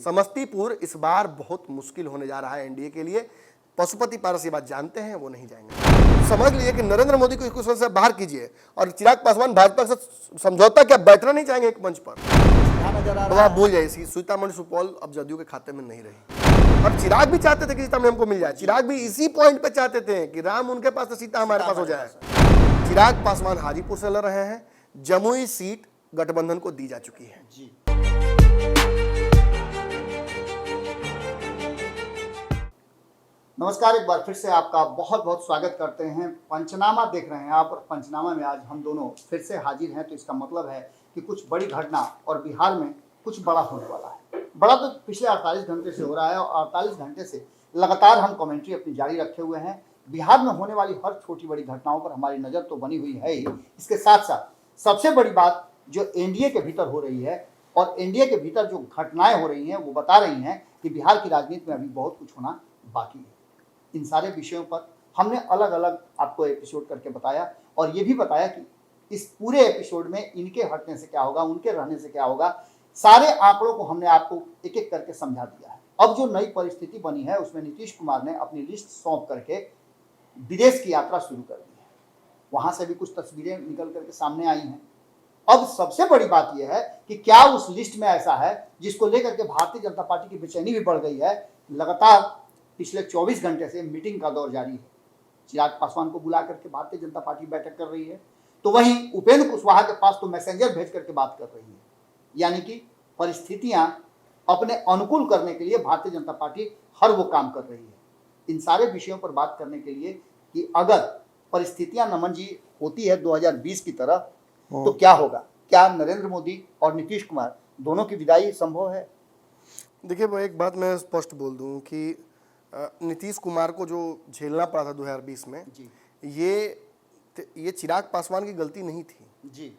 समस्तीपुर इस बार बहुत मुश्किल होने जा रहा है एनडीए के लिए। पशुपति पारस ये बात जानते हैं, वो नहीं जाएंगे। समझ लीजिए कि नरेंद्र मोदी को इस से बाहर कीजिए और चिराग पासवान भाजपा से समझौता क्या बैठना नहीं चाहेंगे एक मंच पर, तो आप भूल जाइए। सीतामढ़ी सुपौल अब जदयू के खाते में नहीं रही। और चिराग भी चाहते थे कि सीता में हमको मिल जाए, चिराग भी इसी पॉइंट पे चाहते थे कि राम उनके पास तो सीता हमारे पास हो जाए। चिराग पासवान हाजीपुर से लड़ रहे हैं, जमुई सीट गठबंधन को दी जा चुकी है। नमस्कार, एक बार फिर से आपका बहुत बहुत स्वागत करते हैं। पंचनामा देख रहे हैं आप, और पंचनामा में आज हम दोनों फिर से हाजिर हैं। तो इसका मतलब है कि कुछ बड़ी घटना और बिहार में कुछ बड़ा होने वाला है। बड़ा तो पिछले 48 घंटे से हो रहा है और 48 घंटे से लगातार हम कमेंट्री अपनी जारी रखे हुए हैं। बिहार में होने वाली हर छोटी बड़ी घटनाओं पर हमारी नज़र तो बनी हुई है ही। इसके साथ साथ सबसे बड़ी बात जो एनडीए के भीतर हो रही है और एनडीए के भीतर जो घटनाएं हो रही हैं वो बता रही हैं कि बिहार की राजनीति में अभी बहुत कुछ होना बाकी है। इन सारे विषयों पर हमने अलग अलग आपको एपिसोड करके बताया और ये भी बताया कि इस पूरे एपिसोड में इनके हटने से क्या होगा, उनके रहने से क्या होगा। सारे आंकड़ों को हमने आपको एक एक करके समझा दिया है। अब जो नई परिस्थिति बनी है उसमें नीतीश कुमार ने अपनी लिस्ट सौंप करके विदेश की यात्रा शुरू कर दी है। वहां से भी कुछ तस्वीरें निकल करके सामने आई हैं। अब सबसे बड़ी बात यह है कि क्या उस लिस्ट में ऐसा है जिसको लेकर के भारतीय जनता पार्टी की बेचैनी भी बढ़ गई है। लगातार पिछले 24 घंटे से मीटिंग का दौर जारी है। चिराग पासवान को बुला करके भारतीय जनता पार्टी बैठक कर रही है, तो वहीं उपेंद्र कुशवाहा के पास तो मैसेंजर भेज करके बात कर रही है। यानी कि परिस्थितियां अपने अनुकूल करने के लिए भारतीय जनता पार्टी हर वो काम कर रही है। इन सारे विषयों पर बात करने के लिए कि अगर परिस्थितियां नमन जी होती है 2020 की तरह तो क्या होगा, क्या नरेंद्र मोदी और नीतीश कुमार दोनों की विदाई संभव है? देखिए, वो एक बात मैं स्पष्ट बोल दूं कि नीतीश कुमार को जो झेलना पड़ा था 2020 में जी, ये चिराग पासवान की गलती नहीं थी जी।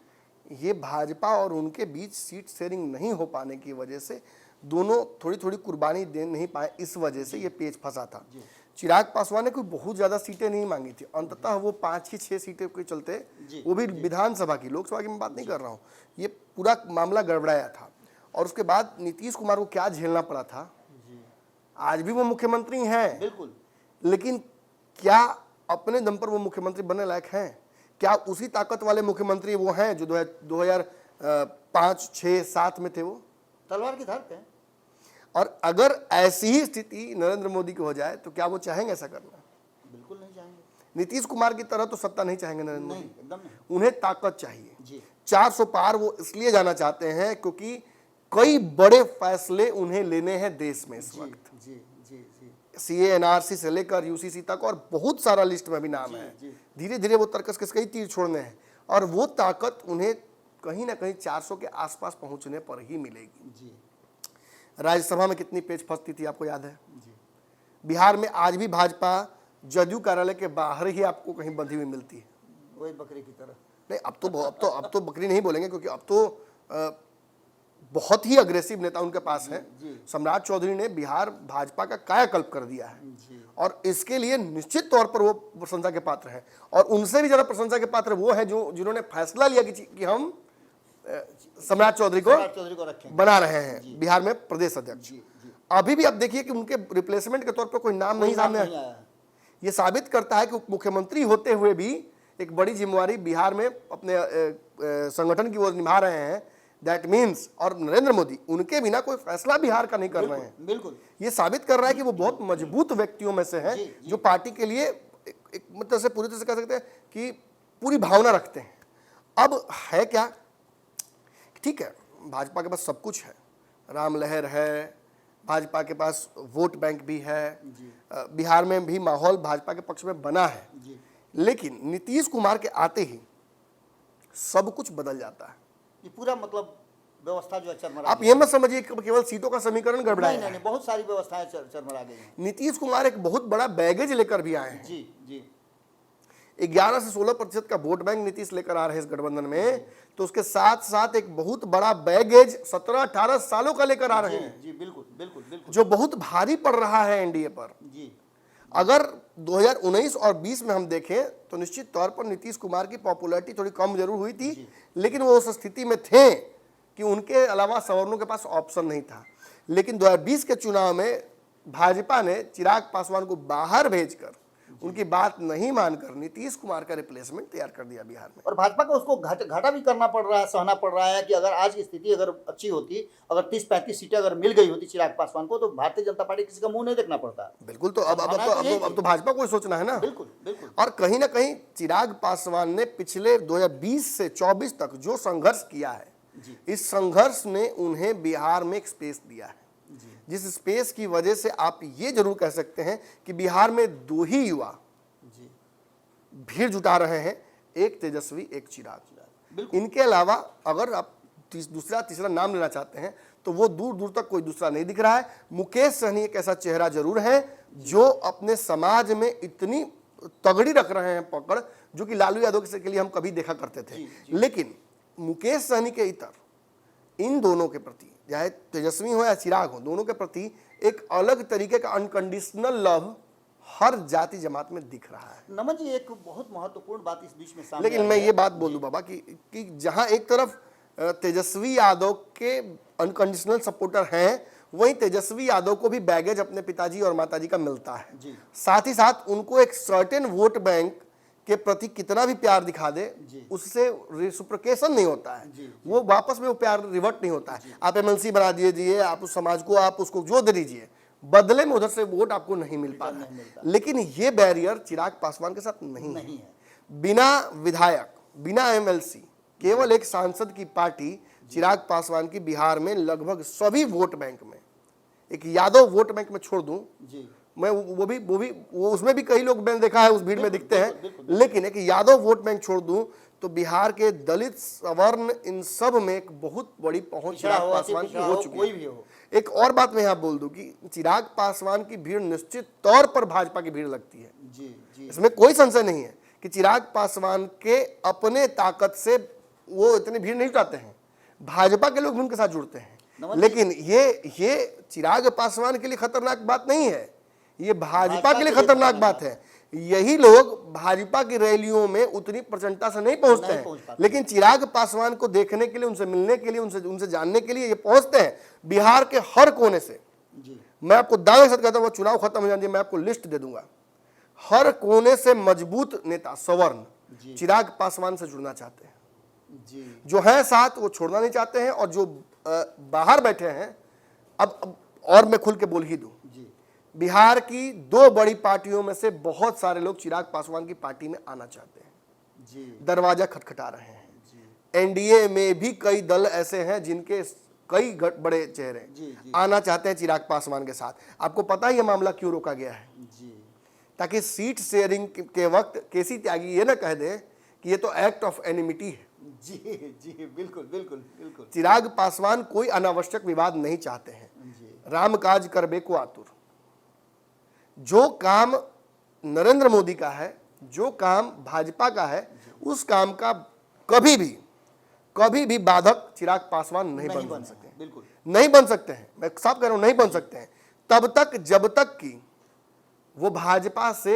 ये भाजपा और उनके बीच सीट शेयरिंग नहीं हो पाने की वजह से दोनों थोड़ी थोड़ी कुर्बानी दे नहीं पाए, इस वजह से ये पेच फंसा था। चिराग पासवान ने कोई बहुत ज़्यादा सीटें नहीं मांगी थी, अंततः वो 5 ही 6 सीटें के चलते, वो भी विधानसभा की, लोकसभा की मैं बात नहीं कर रहा हूँ, ये पूरा मामला गड़बड़ाया था। और उसके बाद नीतीश कुमार को क्या झेलना पड़ा था। आज भी वो मुख्यमंत्री हैं, बिल्कुल, लेकिन क्या अपने दम पर वो मुख्यमंत्री बनने लायक हैं? क्या उसी ताकत वाले मुख्यमंत्री वो हैं जो 2005, 6, 7 में थे? वो तलवार की धार पे। और अगर ऐसी ही स्थिति नरेंद्र मोदी की हो जाए तो क्या वो चाहेंगे ऐसा करना? बिल्कुल नहीं चाहेंगे। नीतीश कुमार की तरह तो सत्ता नहीं चाहेंगे नरेंद्र मोदी, एकदम नहीं। उन्हें ताकत चाहिए जी। 400 पार वो इसलिए जाना चाहते हैं क्योंकि कई बड़े फैसले उन्हें लेने हैं देश में इस वक्त। जी, जी, जी। सीए एनआरसी से लेकर यूसीसी तक और बहुत सारा लिस्ट में भी नाम है। धीरे धीरे वो तर्कस के कई तीर छोड़ने हैं और वो ताकत उन्हें कहीं ना कहीं 400 के आसपास पहुंचने पर ही मिलेगी। जी। राज्यसभा में कितनी पेच फंसती थी आपको याद है? जी। बिहार में आज भी भाजपा जदयू कार्यालय के बाहर ही आपको कहीं बंधी हुई मिलती है, वही बकरी की तरह। नहीं, अब तो बकरी नहीं बोलेंगे क्योंकि अब तो बहुत ही अग्रेसिव नेता उनके पास है। सम्राट चौधरी ने बिहार भाजपा का कायाकल्प कर दिया है और इसके लिए निश्चित तौर पर वो प्रशंसा के पात्र हैं। और उनसे भी ज्यादा प्रशंसा के पात्र वो है जो जिन्होंने फैसला लिया कि हम सम्राट चौधरी को बना रहे हैं बिहार में प्रदेश अध्यक्ष। अभी भी आप देखिए कि उनके रिप्लेसमेंट के तौर पर कोई नाम नहीं सामने आया। ये साबित करता है कि मुख्यमंत्री होते हुए भी एक बड़ी जिम्मेवारी बिहार में अपने संगठन की ओर निभा रहे हैं। दैट मीन्स, और नरेंद्र मोदी उनके बिना कोई फैसला बिहार का नहीं कर रहे हैं। बिल्कुल, ये साबित कर रहा है कि वो बहुत मजबूत व्यक्तियों में से हैं जो पार्टी के लिए एक मतलब से पूरी तरह से कह सकते हैं कि पूरी भावना रखते हैं। अब है क्या, ठीक है, भाजपा के पास सब कुछ है, राम लहर है, भाजपा के पास वोट बैंक भी है, बिहार में भी माहौल भाजपा के पक्ष में बना है, लेकिन नीतीश कुमार के आते ही सब कुछ बदल जाता है। ये पूरा मतलब व्यवस्था जो चरमरा, आप ये मत समझिए केवल सीटों का समीकरण गड़बड़ाया है। नहीं, बहुत सारी व्यवस्थाएं चरमरा गई हैं। नीतीश कुमार एक बहुत बड़ा बैगेज लेकर भी आए हैं। जी। 11 से 16% का वोट बैंक नीतीश लेकर आ रहे हैं इस गठबंधन में, तो उसके साथ साथ एक बहुत बड़ा बैगेज 17-18 सालों का लेकर आ रहे हैं। जी, बिल्कुल, जो बहुत भारी पड़ रहा है एनडीए पर। जी। अगर 2019 और 20 में हम देखें तो निश्चित तौर पर नीतीश कुमार की पॉपुलैरिटी थोड़ी कम जरूर हुई थी, लेकिन वो उस स्थिति में थे कि उनके अलावा सवर्णों के पास ऑप्शन नहीं था। लेकिन 2020 के चुनाव में भाजपा ने चिराग पासवान को बाहर भेजकर उनकी बात नहीं मानकर नीतीश कुमार का रिप्लेसमेंट तैयार कर दिया बिहार में। और भाजपा को उसको घाटा भी करना पड़ रहा है, सहना पड़ रहा है कि अगर आज की स्थिति अगर अच्छी होती, अगर 30-35 सीटें अगर मिल गई होती चिराग पासवान को, तो भारतीय जनता पार्टी किसी का मुंह नहीं देखना पड़ता। बिल्कुल, तो अब तो भाजपा को ही सोचना है ना। बिल्कुल बिल्कुल। और कहीं ना कहीं चिराग पासवान ने पिछले 2020 से 24 तक जो संघर्ष किया है, इस संघर्ष ने उन्हें बिहार में एक स्पेस दिया है, जिस स्पेस की वजह से आप ये जरूर कह सकते हैं कि बिहार में 2 ही युवा भीड़ जुटा रहे हैं, एक तेजस्वी, एक चिराग। इनके अलावा अगर आप दूसरा तीसरा नाम लेना चाहते हैं तो वो दूर दूर तक कोई दूसरा नहीं दिख रहा है। मुकेश सहनी एक ऐसा चेहरा जरूर है जो अपने समाज में इतनी तगड़ी रख रहे हैं पकड़, जो कि लालू यादव के लिए हम कभी देखा करते थे। लेकिन मुकेश सहनी के इतर इन दोनों के प्रति, चाहे तेजस्वी हो या चिराग हो, दोनों के प्रति एक अलग तरीके का अनकंडीशनल लव हर जाति जमात में दिख रहा है। नमन जी, एक बहुत महत्वपूर्ण बात इस बीच में सामने लेकिन मैं ये बात बोल दूं बाबा कि जहां एक तरफ तेजस्वी यादव के अनकंडीशनल सपोर्टर हैं, वहीं तेजस्वी यादव को भी बैगेज अपने पिताजी और माताजी का मिलता है। साथ ही साथ उनको एक सर्टेन वोट बैंक के प्रति कितना भी प्यार दिखा दे, उससे रेसिप्रोकेशन नहीं होता है, वो वापस में वो प्यार रिवर्ट नहीं होता है। आप एमएलसी बना दीजिए, आप उस समाज को आप उसको जो दे दीजिए, बदले में उधर से वोट आपको नहीं मिल पा रहा है। लेकिन ये बैरियर चिराग पासवान के साथ नहीं है। बिना विधायक, बिना एमएलसी, केवल एक सांसद की पार्टी चिराग पासवान की बिहार में लगभग सभी वोट बैंक में, एक यादव वोट बैंक में छोड़ दूं, मैं वो उसमें भी कई लोग मैंने देखा है उस भीड़ में दिखते हैं, लेकिन एक यादव वोट बैंक छोड़ दूं तो बिहार के दलित, सवर्ण, इन सब में एक बहुत बड़ी पहुंच चिराग पासवान की हो चुकी है। एक और बात मैं यहाँ बोल दूं कि चिराग पासवान की भीड़ निश्चित तौर पर भाजपा की भीड़ लगती है। इसमें कोई संशय नहीं है कि चिराग पासवान के अपने ताकत से वो इतनी भीड़ नहीं जुटाते हैं, भाजपा के लोग भी उनके साथ जुड़ते हैं। लेकिन ये चिराग पासवान के लिए खतरनाक बात नहीं है, ये भाजपा के लिए खतरनाक बात है। यही लोग भाजपा की रैलियों में उतनी प्रचंडता से नहीं पहुंचते हैं, लेकिन चिराग पासवान को देखने के लिए, उनसे मिलने के लिए, उनसे जानने के लिए ये पहुंचते हैं बिहार के हर कोने से। मैं आपको दावे के साथ कहता हूं, चुनाव खत्म हो जाए मैं आपको लिस्ट दे दूंगा, हर कोने से मजबूत नेता सवर्ण चिराग पासवान से जुड़ना चाहते हैं। जो है साथ वो छोड़ना नहीं चाहते हैं, और जो बाहर बैठे हैं, अब और मैं खुल के बोल ही दूं, बिहार की 2 बड़ी पार्टियों में से बहुत सारे लोग चिराग पासवान की पार्टी में आना चाहते हैं, दरवाजा खटखटा रहे हैं। एनडीए में भी कई दल ऐसे हैं जिनके कई बड़े चेहरे आना चाहते हैं चिराग पासवान के साथ। आपको पता है ये मामला क्यों रोका गया है? ताकि सीट शेयरिंग के वक्त केसी त्यागी ये ना कह दे कि ये तो एक्ट ऑफ एनिमिटी है। बिल्कुल बिल्कुल बिल्कुल। चिराग पासवान कोई अनावश्यक विवाद नहीं चाहते हैं, राम काज करबे को आतुर। जो काम नरेंद्र मोदी का है, जो काम भाजपा का है, उस काम का कभी भी बाधक चिराग पासवान नहीं बन सकते। बिल्कुल नहीं बन सकते हैं, मैं साफ कह रहा हूं, नहीं बन सकते हैं तब तक जब तक कि वो भाजपा से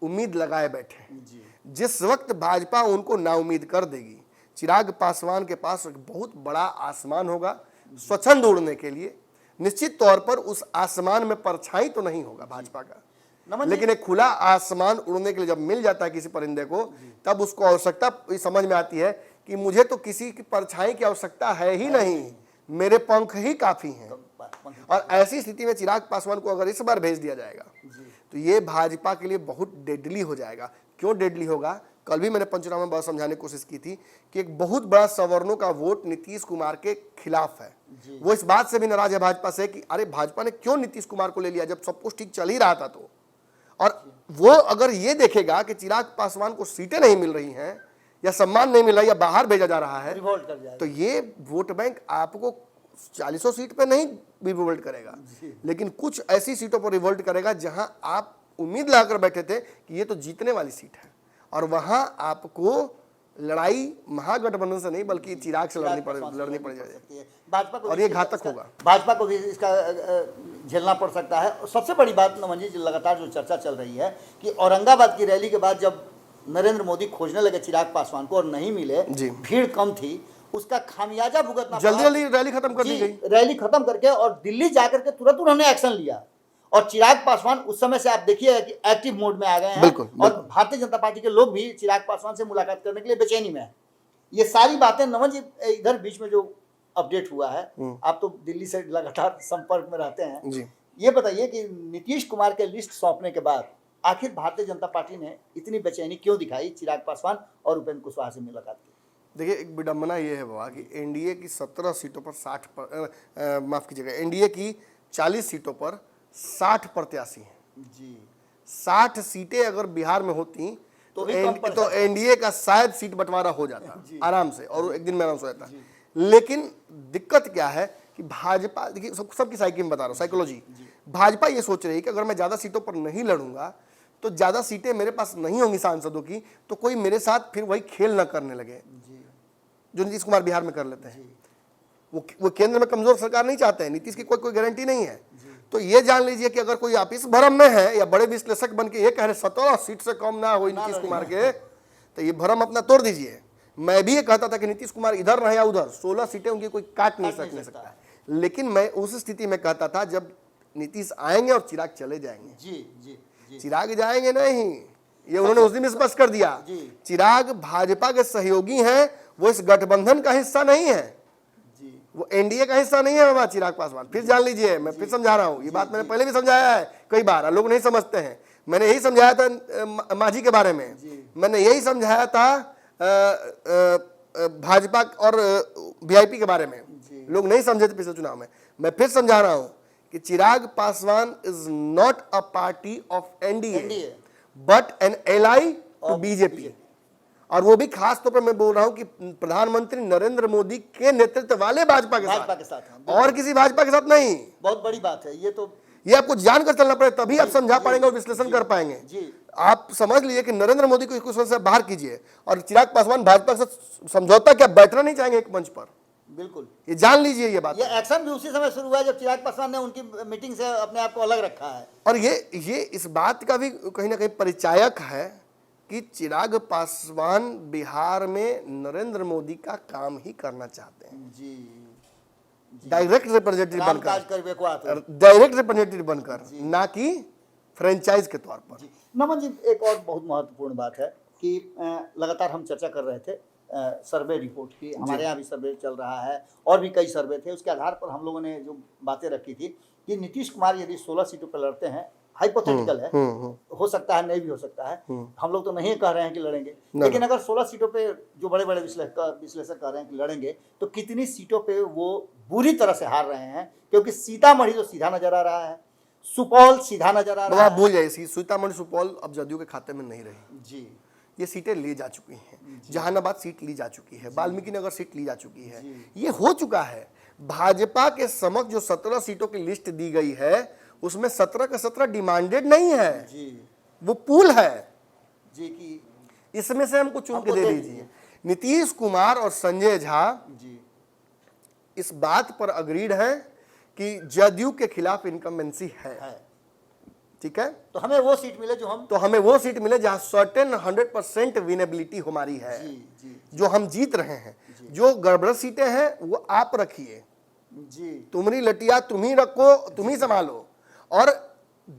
उम्मीद लगाए बैठे हैं। जिस वक्त भाजपा उनको नाउम्मीद कर देगी, चिराग पासवान के पास एक बहुत बड़ा आसमान होगा स्वच्छंद उड़ने के लिए। निश्चित तौर पर उस आसमान में परछाई तो नहीं होगा भाजपा का, लेकिन एक खुला आसमान उड़ने के लिए जब मिल जाता है किसी परिंदे को, तब उसको आवश्यकता समझ में आती है कि मुझे तो किसी की परछाई की आवश्यकता है ही नहीं, मेरे पंख ही काफी हैं। और ऐसी स्थिति में चिराग पासवान को अगर इस बार भेज दिया जाएगा तो ये भाजपा के लिए बहुत डेडली हो जाएगा। क्यों डेडली होगा? कल भी मैंने पंचनामा में बहुत समझाने की कोशिश की थी कि एक बहुत बड़ा सवर्णों का वोट नीतीश कुमार के खिलाफ है। वो इस बात से भी नाराज है भाजपा से कि अरे भाजपा ने क्यों नीतीश कुमार को ले लिया जब सब कुछ ठीक चल ही रहा था। तो और वो अगर ये देखेगा कि चिराग पासवान को सीटें नहीं मिल रही हैं या सम्मान नहीं मिल रहा है या बाहर भेजा जा रहा है, तो ये वोट बैंक आपको 40 सीट पे नहीं भी रिवोल्ट करेगा, लेकिन कुछ ऐसी सीटों पर रिवोल्ट करेगा जहां आप उम्मीद लगाकर बैठे थे कि ये तो जीतने वाली सीट है, और वहां आपको लड़ाई महागठबंधन से नहीं बल्कि चिराग से लड़नी पड़ जाएगी भाजपा को, और ये घातक होगा। भाजपा को भी इसका झेलना पड़ सकता है। और सबसे बड़ी बात नमन जी, लगातार जो चर्चा चल रही है कि औरंगाबाद की रैली के बाद जब नरेंद्र मोदी खोजने लगे चिराग पासवान को और नहीं मिले, भीड़ कम थी, उसका खामियाजा भुगतना जल्दी पड़ा। जल्दी रैली खत्म कर दी जी, गई। रैली खत्म करके और दिल्ली जाकर के तुरंत उन्होंने एक्शन लिया और चिराग पासवान उस समय से आप देखिए कि एक्टिव मोड में आ गए हैं। बिल्कुल, और बिल्कुल। भारतीय जनता पार्टी के लोग भी चिराग पासवान से मुलाकात करने के लिए बेचैनी में है। ये सारी बातें नमन जी इधर बीच में जो अपडेट हुआ है, आप तो दिल्ली से लगातार संपर्क में रहते हैं, जी। ये बताइए कि नीतीश कुमार के लिस्ट सौंपने के बाद आखिर भारतीय जनता पार्टी ने इतनी बेचैनी क्यों दिखाई चिराग पासवान और उपेंद्र कुशवाहा से मुलाकात की? देखिए, एक विडंबना ये है बाबा कि एनडीए की 17 सीटों पर 60 पर माफ कीजिएगा, एनडीए की 40 सीटों पर 60 प्रत्याशी हैं जी। 60 सीटें अगर बिहार में होती तो भी कम पड़ तो एनडीए का शायद सीट बंटवारा हो जाता जी। आराम से, और एक दिन में आराम से हो जाता। लेकिन दिक्कत क्या है कि भाजपा, देखिए सबकी साइकी में बता रहा हूँ, साइकोलॉजी, भाजपा ये सोच रही है कि अगर मैं ज्यादा सीटों पर नहीं लड़ूंगा तो ज्यादा सीटें मेरे पास नहीं होंगी सांसदों की, तो कोई मेरे साथ फिर वही खेल न करने लगे जो नीतीश कुमार बिहार में कर लेते हैं। वो केंद्र में कमजोर सरकार नहीं चाहते हैं, नीतीश की कोई गारंटी नहीं है। तो ये जान लीजिए कि अगर कोई आप इस भ्रम में है या बड़े विश्लेषक बन के ये कह रहे 17 सीट से कम ना हो नीतीश कुमार के, तो ये भ्रम अपना तोड़ दीजिए। मैं भी ये कहता था कि नीतीश कुमार इधर रहे या उधर, 16 सीटें उनकी कोई काट नहीं सकता है। लेकिन मैं उस स्थिति में कहता था जब नीतीश आएंगे और चिराग चले जाएंगे। जी। चिराग जाएंगे नहीं, ये उन्होंने उस दिन स्पष्ट कर दिया। चिराग भाजपा के सहयोगी हैं, वो इस गठबंधन का हिस्सा नहीं है, वो एनडीए का हिस्सा नहीं है बाबा चिराग पासवान। फिर जान लीजिए, मैं फिर समझा रहा हूँ, ये बात मैंने पहले भी समझाया है कई बार, लोग नहीं समझते हैं। मैंने यही समझाया था मांझी के बारे में, मैंने यही समझाया था भाजपा और वीआईपी के बारे में, लोग नहीं समझे थे पिछले चुनाव में। मैं फिर समझा रहा हूं कि Chirag Paswan is not a party of NDA but an ally to BJP. और वो भी खास तौर पर मैं बोल रहा हूं कि प्रधानमंत्री नरेंद्र मोदी के नेतृत्व वाले भाजपा के साथ, और किसी भाजपा के साथ नहीं। बहुत बड़ी बात है ये आपको जानकर चलना पड़ेगा, तभी आप समझा पाएंगे और विश्लेषण कर पाएंगे। आप समझ लीजिए कि नरेंद्र मोदी को कुछ से बाहर कीजिए और चिराग पासवान भाजपा के साथ समझौता क्या बैठना नहीं चाहेंगे एक मंच पर, बिल्कुल। ये जान लीजिए ये बात। ये एक्शन भी उसी समय शुरू हुआ जब चिराग पासवान ने उनकी मीटिंग से अपने आप को अलग रखा है। और ये इस बात का भी कहीं ना कहीं परिचायक है कि चिराग पासवान बिहार में नरेंद्र मोदी का काम ही करना चाहते हैं, डायरेक्ट रिप्रेजेंटेटिव बनकर, ना कि फ्रेंचाइज के तौर पर। नमन जी, एक और बहुत महत्वपूर्ण बात है कि लगातार हम चर्चा कर रहे थे सर्वे रिपोर्ट की, हमारे यहाँ भी सर्वे चल रहा है और भी कई सर्वे थे, उसके आधार पर हम लोगों ने जो बातें रखी थी कि नीतीश कुमार यदि 16 सीटों पर लड़ते हैं, हाइपोथेटिकल है, हो सकता है नहीं भी हो सकता है, हम लोग तो नहीं कह रहे हैं कि लड़ेंगे, लेकिन अगर 16 सीटों पे जो बड़े बड़े विश्लेषक कह रहे हैं कि लड़ेंगे, तो कितनी सीटों पे वो बुरी तरह से हार रहे हैं, क्योंकि सीतामढ़ी तो सीधा नजर आ रहा है, सुपौल सीधा नजर आ रहा है। आप भूल जाइए, सीतामढ़ी सुपौल अब जदयू के खाते में नहीं रही जी, ये सीटें ली जा चुकी हैं, जहानाबाद सीट ली जा चुकी है, वाल्मीकि नगर सीट ली जा चुकी है, ये हो चुका है। भाजपा के समक्ष जो 17 सीटों की लिस्ट दी गई है उसमें 17 का 17 डिमांडेड नहीं है जी, वो पूल है जी, कि इसमें से हमको चुन के दे दीजिए। नीतीश कुमार और संजय झा जी इस बात पर अग्रीड है कि जदयू के खिलाफ इनकम्बेंसी है, ठीक है, तो हमें वो सीट मिले जो हम, तो हमें वो सीट मिले जहां सर्टेन 100% विनेबिलिटी हमारी है, जो हम जीत रहे हैं। जो गड़बड़ सीटें हैं वो आप रखिए, तुमरी लटिया तुम ही रखो, तुम ही संभालो, और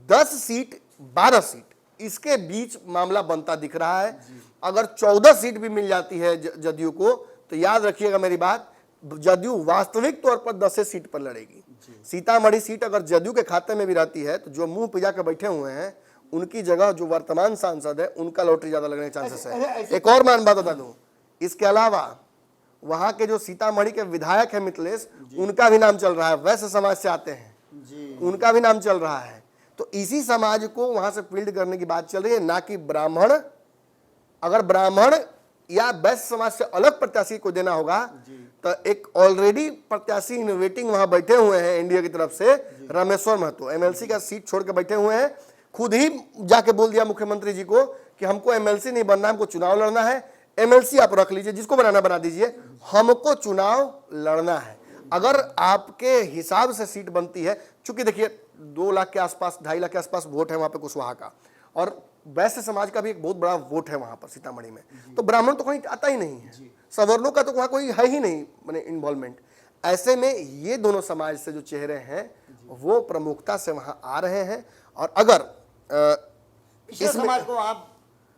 10 सीट 12 सीट इसके बीच मामला बनता दिख रहा है। अगर 14 सीट भी मिल जाती है जदयू को, तो याद रखिएगा मेरी बात, जदयू वास्तविक तौर पर 10 सीट पर लड़ेगी। सीतामढ़ी सीट अगर जदयू के खाते में भी रहती है तो जो मुंह पिजा के बैठे हुए हैं उनकी जगह जो वर्तमान सांसद है उनका लॉटरी ज्यादा लगने के चांसेस है। एक और मान बात बता दूं, इसके अलावा वहां के जो सीतामढ़ी के विधायक है मिथिलेश, उनका भी नाम चल रहा है, वैश्य समाज से आते हैं, उनका भी नाम चल रहा है। तो इसी समाज को वहां से फील्ड करने की बात चल रही है, ना कि ब्राह्मण। अगर ब्राह्मण या वैश्य समाज से अलग प्रत्याशी को देना होगा तो एक ऑलरेडी प्रत्याशी इन वेटिंग वहां बैठे हुए हैं एनडीए की तरफ से, रामेश्वर महतो एमएलसी का सीट छोड़ के बैठे हुए हैं। खुद ही जाके बोल दिया मुख्यमंत्री जी को कि हमको एमएलसी नहीं बनना, हमको चुनाव लड़ना है। एमएलसी आप रख लीजिए, जिसको बनाना बना दीजिए, हमको चुनाव लड़ना है। अगर आपके हिसाब से सीट बनती है, चूंकि देखिए 2 लाख के आसपास 2.5 लाख के आसपास वोट है वहां पे कुशवाहा का, और वैश्य समाज का भी एक बहुत बड़ा वोट है वहां पर सीतामढ़ी में, तो ब्राह्मण तो कहीं आता ही नहीं है, सवर्णों का तो वहां कोई है ही नहीं माने इन्वॉल्वमेंट। ऐसे में ये दोनों समाज से जो चेहरे हैं वो प्रमुखता से वहां आ रहे हैं। और अगर पिछड़े समाज को आप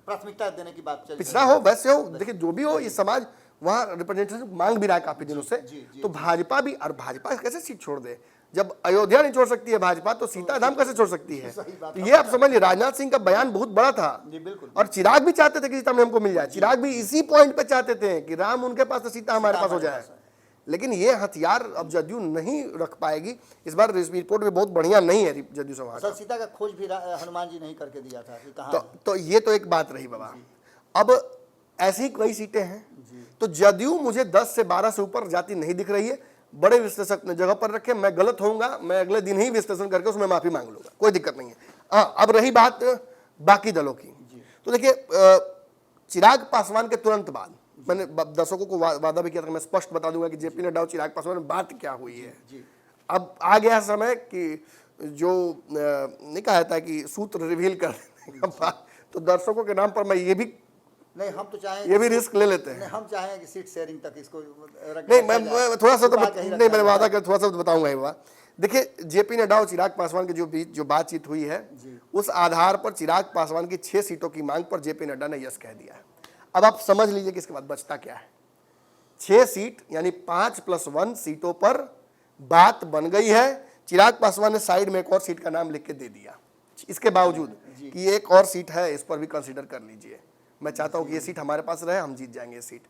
प्राथमिकता देने की बात चल पिछड़ा हो वैसे हो, देखिए जो भी हो, ये समाज वहां रिप्रेजेंटेशन मांग भी रहा है काफी दिनों से। तो भाजपा भी, और भाजपा कैसे सीट छोड़ दे, जब अयोध्या नहीं छोड़ सकती है भाजपा तो सीताधाम कैसे छोड़ सकती है। तो ये आप समझिए, राजनाथ सिंह का बयान बहुत बड़ा था, और चिराग भी चाहते थे कि सीता हमको मिल जाए, चिराग भी इसी पॉइंट पे चाहते थे कि राम उनके पास तो सीता हमारे पास हो जाए। लेकिन ये हथियार अब जदयू नहीं रख पाएगी। इस बार रिपोर्ट भी बहुत बढ़िया नहीं है जदयू समाज। सर सीता का खोज भी हनुमान जी नहीं करके दिया था कि कहाँ तो ये तो एक बात रही बाबा। अब ऐसी कई सीटें हैं, तो जदयू मुझे 10 से 12 से ऊपर जाती नहीं दिख रही है। बड़े विश्लेषक ने जगह पर रखे, मैं गलत होऊंगा, मैं अगले दिन ही विश्लेषण करके उसमें माफी मांग लूंगा, कोई दिक्कत नहीं है। हाँ, अब रही बात बाकी दलों की, तो देखिए चिराग पासवान के तुरंत बाद मैंने दर्शकों को वादा भी किया था कि मैं स्पष्ट बता दूंगा कि जेपी नड्डा और चिराग पासवान में बात क्या हुई है। अब आ गया समय कि जो नहीं कहा जाता कि सूत्र रिवील कर देने का बात, तो दर्शकों के नाम पर मैं ये भी नहीं, हम तो चाहें ये भी रिस्क ले लेते हैं। हम चाहें कि सीट शेयरिंग तक इसको नहीं, मैं थोड़ा सा तो नहीं, मैंने वादा कर थोड़ा सा तो बताऊंगा ये बात। देखिए जेपी नड्डा और चिराग पासवान के जो बातचीत हुई है, उस आधार पर चिराग पासवान की 6 सीटों की मांग पर जेपी नड्डा ने यस कह दिया है। अब आप समझ लीजिए कि इसके बाद बचता क्या है। 6 सीट यानी 5+1 सीटों पर बात बन गई है। चिराग पासवान ने साइड में एक और सीट का नाम लिख के दे दिया, इसके बावजूद कि एक और सीट है, इस पर भी कंसीडर कर लीजिए। मैं चाहता हूं कि ये सीट हमारे पास रहे, हम जीत जाएंगे ये सीट।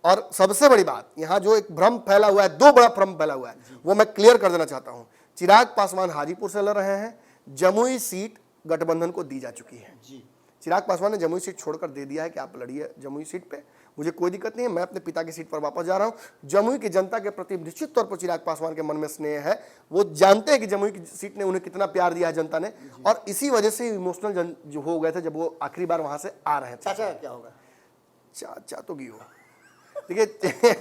और सबसे बड़ी बात, यहाँ जो एक भ्रम फैला हुआ है, 2 बड़ा भ्रम फैला हुआ है, वो मैं क्लियर कर देना चाहता हूं। चिराग पासवान हाजीपुर से लड़ रहे हैं, जमुई सीट गठबंधन को दी जा चुकी है। चिराग पासवान ने जमुई सीट छोड़कर दे दिया है कि आप लड़िए जमुई सीट पे, मुझे कोई दिक्कत नहीं है, मैं अपने पिता की सीट पर वापस जा रहा हूं। जमुई की जनता के प्रति निश्चित तौर पर चिराग पासवान के मन में स्नेह है, वो जानते हैं कि जमुई की सीट ने उन्हें कितना प्यार दिया है जनता ने, और इसी वजह से इमोशनल जो हो गए थे जब वो आखिरी बार वहां से आ रहे थे। चाचा क्या होगा? चाचा तो गियो, देखिए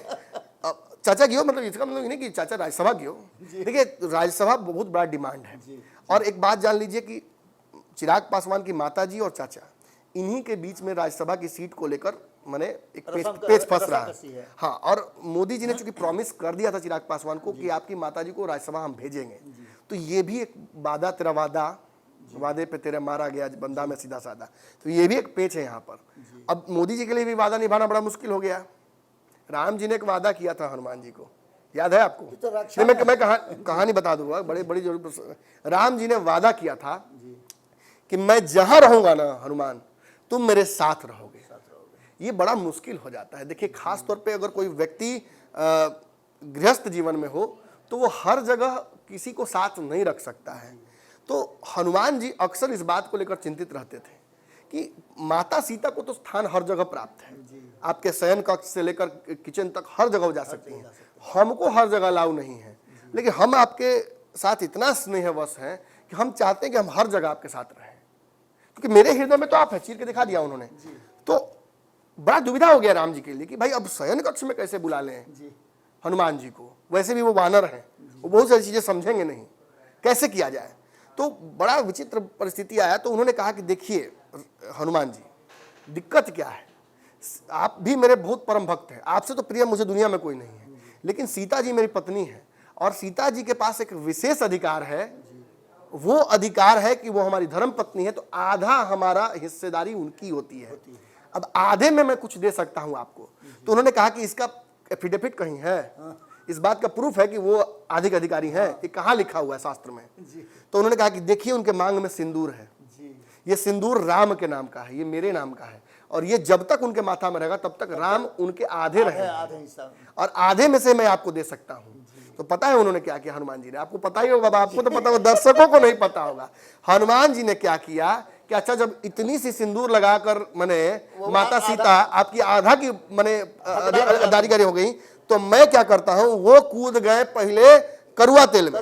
चाचा गियो मतलब इसका मतलब नहीं कि चाचा राज्यसभा गियो। देखिए राज्यसभा बहुत बड़ा डिमांड है, और एक बात जान लीजिए कि चिराग पासवान की माताजी और चाचा, इन्हीं के बीच में राज्यसभा की सीट को लेकर माने एक पेच फंस रहा है। हाँ, और मोदी जी ने चूंकि प्रॉमिस कर दिया था चिराग पासवान को कि आपकी माताजी को राज्यसभा हम भेजेंगे, तो ये भी एक वादा तेरा वादा, वादे पे तेरे मारा गया बंदा में सीधा साधा, तो ये भी एक पेच है यहाँ पर। अब मोदी जी के लिए भी वादा निभाना बड़ा मुश्किल हो गया। राम जी ने एक वादा किया था हनुमान जी को, याद है आपको? तो मैं कहानी बता दूंगा, बड़ी जरूर। राम जी ने वादा किया था कि मैं जहां रहूंगा ना हनुमान, तुम मेरे साथ रहोगे। ये बड़ा मुश्किल हो जाता है। देखिए खास तौर पे अगर कोई व्यक्ति गृहस्थ जीवन में हो तो वो हर जगह किसी को साथ नहीं रख सकता है। तो हनुमान जी अक्सर इस बात को लेकर चिंतित रहते थे कि माता सीता को तो स्थान हर जगह प्राप्त है, आपके शयन कक्ष से लेकर किचन तक हर जगह जा सकती हैं, हमको हर जगह अलाउ नहीं है। लेकिन हम आपके साथ इतना स्नेहवश हैं कि हम चाहते हैं कि हम हर जगह आपके साथ रहें, क्योंकि मेरे हृदय में तो आप है, चीर के दिखा दिया उन्होंने। तो बड़ा दुविधा हो गया राम जी के लिए कि भाई अब शयन कक्ष में कैसे बुला लें हनुमान जी को, वैसे भी वो वानर हैं, वो बहुत सारी चीजें समझेंगे नहीं, कैसे किया जाए। तो बड़ा विचित्र परिस्थिति आया। तो उन्होंने कहा कि देखिए हनुमान जी, दिक्कत क्या है, आप भी मेरे बहुत परम भक्त हैं, आपसे तो प्रिय मुझे दुनिया में कोई नहीं है, लेकिन सीता जी मेरी पत्नी है, और सीता जी के पास एक विशेष अधिकार है, वो अधिकार है कि वो हमारी धर्म पत्नी है, तो आधा हमारा हिस्सेदारी उनकी होती है। अब आधे में मैं कुछ दे सकता हूं आपको। तो उन्होंने कहा कि इसका एफिडेविट कहीं है, इस बात का प्रूफ है कि वो अधिक अधिकारी हैं, ये कहाँ लिखा हुआ है शास्त्र में? तो उन्होंने कहा कि देखिए उनके मांग में सिंदूर है, ये सिंदूर राम के नाम का है, ये मेरे नाम का है, और ये जब तक उनके माथा में रहेगा तब तक राम उनके आधे रहेंगे, और आधे में से मैं आपको दे सकता हूं। तो पता है उन्होंने क्या किया हनुमान जी ने? आपको पता ही होगा, आपको तो पता होगा, दर्शकों को नहीं पता होगा। हनुमान जी ने क्या किया कि अच्छा जब इतनी सी सिंदूर लगाकर मैंने माता सीता आपकी आधा की मैंने दारीगरी हो गई, तो मैं क्या करता हूं, वो कूद गए पहले कड़ुआ तेल में,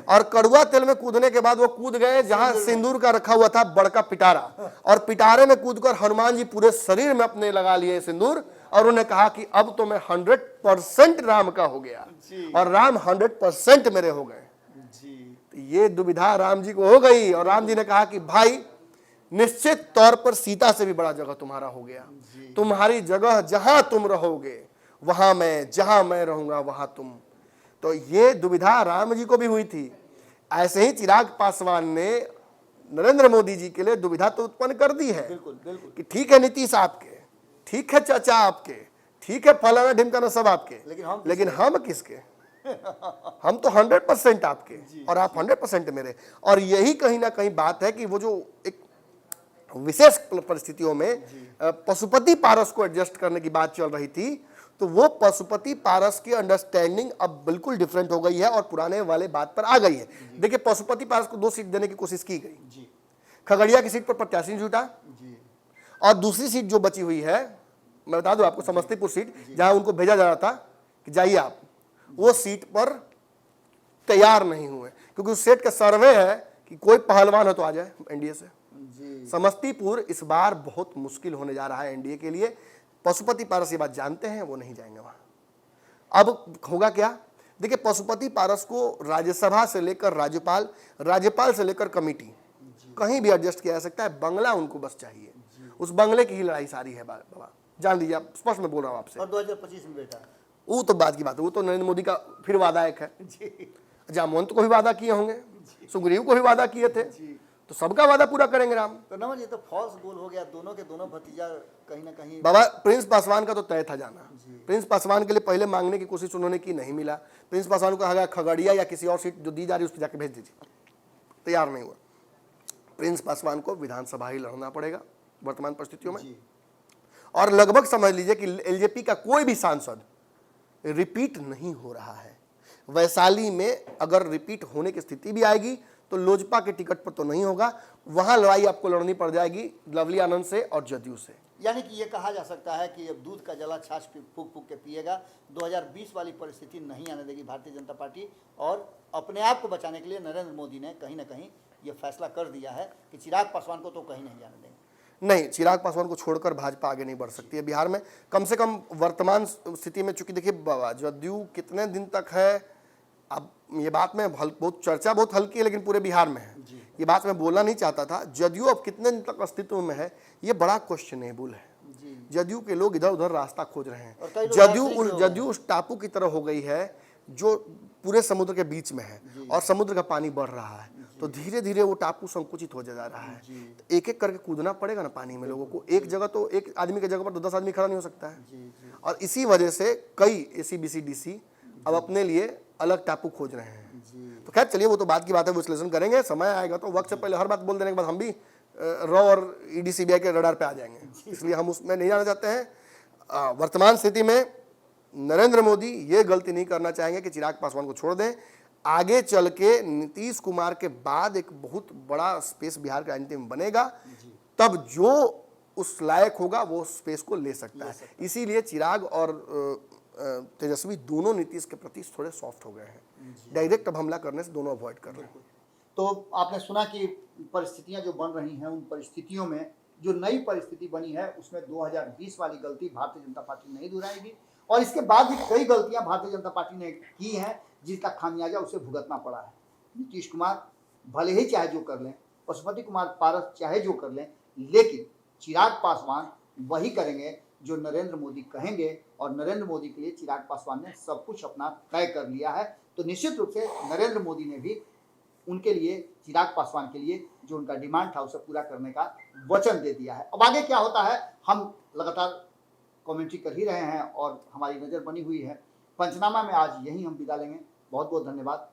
और कड़ुआ तेल में कूदने के बाद वो कूद गए जहां सिंदूर का रखा हुआ था बड़का पिटारा, और पिटारे में कूदकर हनुमान जी पूरे शरीर में अपने लगा लिए सिंदूर, और उन्होंने कहा कि अब तो मैं 100% राम का हो गया, और राम 100% मेरे हो गए। तो ये दुविधा राम जी को हो गई, और राम जी ने कहा कि भाई निश्चित तौर पर सीता से भी बड़ा जगह तुम्हारा हो गया। तुम्हारी जगह जहां तुम रहोगे वहां मैं, जहां मैं रहूंगा वहां तुम। तो ये दुविधा राम जी को भी हुई थी। ऐसे ही चिराग पासवान ने नरेंद्र मोदी जी के लिए दुविधा तो उत्पन्न कर दी है बिल्कुल बिल्कुल। कि ठीक है नीतीश आपके, ठीक है चाचा आपके, ठीक है फलाना ढिमकाना सब आपके, लेकिन हम किसके? हम तो 100% आपके और आप 100% मेरे। और यही कहीं ना कहीं बात है कि वो जो एक विशेष परिस्थितियों में पशुपति पारस को एडजस्ट करने की बात चल रही थी, तो वो पशुपति पारस की अंडरस्टैंडिंग अब बिल्कुल डिफरेंट हो गई है और पुराने वाले बात पर आ गई है। देखिए, पशुपति पारस को 2 सीट देने की कोशिश की गई। खगड़िया की सीट पर प्रत्याशी नहीं जुटा, और दूसरी सीट जो बची हुई है, मैं बता दूं आपको, समस्तीपुर सीट, जहां उनको भेजा जा रहा था कि जाइए आप, वो सीट पर तैयार नहीं हुए, क्योंकि उस सीट का सर्वे है कि कोई पहलवान हो तो आ जाए एनडीए से। समस्तीपुर इस बार बहुत मुश्किल होने जा रहा है एनडीए के लिए। पशुपति पारस ये बात जानते हैं, वो नहीं जाएंगे वहां। अब होगा क्या? देखिए, पशुपति पारस को राज्यसभा से लेकर राज्यपाल, राज्यपाल से लेकर कमेटी, कहीं भी एडजस्ट किया जा सकता है। बंगला उनको बस चाहिए, उस बंगले की ही लड़ाई सारी है बाबा, जान लीजिए। आप स्पष्ट में बोल रहा हूं आपसे। और 2025 में बेटा, वो तो बात की बात है, वो तो नरेंद्र मोदी का फिर वादा एक है। जामवंत को भी वादा किए होंगे, सुग्रीव को भी वादा किए थे, तो सबका वादा पूरा करेंगे राम। तो नमन, ये तो फॉल्स गोल हो गया, दोनों के दोनों भतीजा कहीं ना कहीं। बाबा, प्रिंस पासवान का तो तय था जाना। प्रिंस पासवान के लिए पहले मांगने की कोशिश उन्होंने की, नहीं मिला। प्रिंस पासवान को कहा गया खगड़िया या किसी और सीट जो दी जा रही है उस पर जाके भेज दीजिए, तैयार नहीं हुआ। प्रिंस पासवान को विधानसभा ही लड़ना पड़ेगा वर्तमान परिस्थितियों में। और लगभग समझ लीजिए कि एलजेपी का कोई भी सांसद रिपीट नहीं हो रहा है। वैशाली में अगर रिपीट होने की स्थिति भी आएगी तो लोजपा के टिकट पर तो नहीं होगा, वहां लड़ाई आपको लड़नी पड़ जाएगी लवली आनंद से और जदयू से। यानी कि ये कहा जा सकता है कि अब दूध का जला छाछ फूक फूक के पिएगा। 2020 वाली परिस्थिति नहीं आने देगी भारतीय जनता पार्टी, और अपने आप को बचाने के लिए नरेंद्र मोदी ने कहीं ना कहीं ये फैसला कर दिया है कि चिराग पासवान को तो कहीं नहीं जाने देंगे। नहीं, चिराग पासवान को छोड़कर भाजपा आगे नहीं बढ़ सकती है बिहार में, कम से कम वर्तमान स्थिति में। चूंकि देखिए, जदयू कितने दिन तक है, अब ये बात में बहुत चर्चा बहुत हल्की है, लेकिन पूरे बिहार में है, ये बात मैं बोलना नहीं चाहता था। जदयू अब कितने दिन तक अस्तित्व में है, ये बड़ा क्वेश्चनेबल है। जदयू के लोग इधर उधर रास्ता खोज रहे हैं। जदयू उस टापू की तरह हो गई है जो पूरे समुद्र के बीच में है, और समुद्र का पानी बढ़ रहा है, तो धीरे धीरे वो टापू संकुचित हो जा रहा है। तो एक एक करके कूदना पड़ेगा ना पानी में लोगों को। एक जगह तो एक आदमी की जगह पर 10 आदमी खड़ा नहीं हो सकता है। और इसी वजह से कई एसीबीसी डीसी अब अपने लिए अलग टापू खोज रहे हैं। तो खैर चलिए, वो तो बात की बात है, विश्लेषण करेंगे, समय आएगा तो। वक्त से पहले हर बात बोल देने के बाद हम भी रॉ और ईडी सीबीआई के रडार पे आ जाएंगे, इसलिए हम उसमें नहीं जाना चाहते हैं। वर्तमान स्थिति में नरेंद्र मोदी ये गलती नहीं करना चाहेंगे कि चिराग पासवान को छोड़ दें। आगे चल के नीतीश कुमार के बाद एक बहुत बड़ा स्पेस बिहार के राजनीति में बनेगा, तब जो उस लायक होगा वो स्पेस को ले सकता है। इसीलिए चिराग और तेजस्वी दोनों नीतीश के प्रति थोड़े सॉफ्ट हो गए हैं, डायरेक्ट अब हमला करने से दोनों अवॉइड कर रहे हैं। तो आपने सुना कि परिस्थितियां जो बन रही हैं, उन परिस्थितियों में जो नई परिस्थिति बनी है उसमें 2020 वाली गलती भारतीय जनता पार्टी नहीं दोहराएगी, और इसके बाद भी कई गलतियां भारतीय जनता पार्टी ने की हैं जिसका खामियाजा उसे भुगतना पड़ा है। नीतीश कुमार भले ही चाहे जो कर लें, पशुपति कुमार पारस चाहे जो कर लें, लेकिन चिराग पासवान वही करेंगे जो नरेंद्र मोदी कहेंगे, और नरेंद्र मोदी के लिए चिराग पासवान ने सब कुछ अपना तय कर लिया है। तो निश्चित रूप से नरेंद्र मोदी ने भी उनके लिए, चिराग पासवान के लिए जो उनका डिमांड था उसे पूरा करने का वचन दे दिया है। अब आगे क्या होता है हम लगातार कमेंट्री कर ही रहे हैं और हमारी नज़र बनी हुई है। पंचनामा में आज यही हम विदा लेंगे। बहुत बहुत धन्यवाद।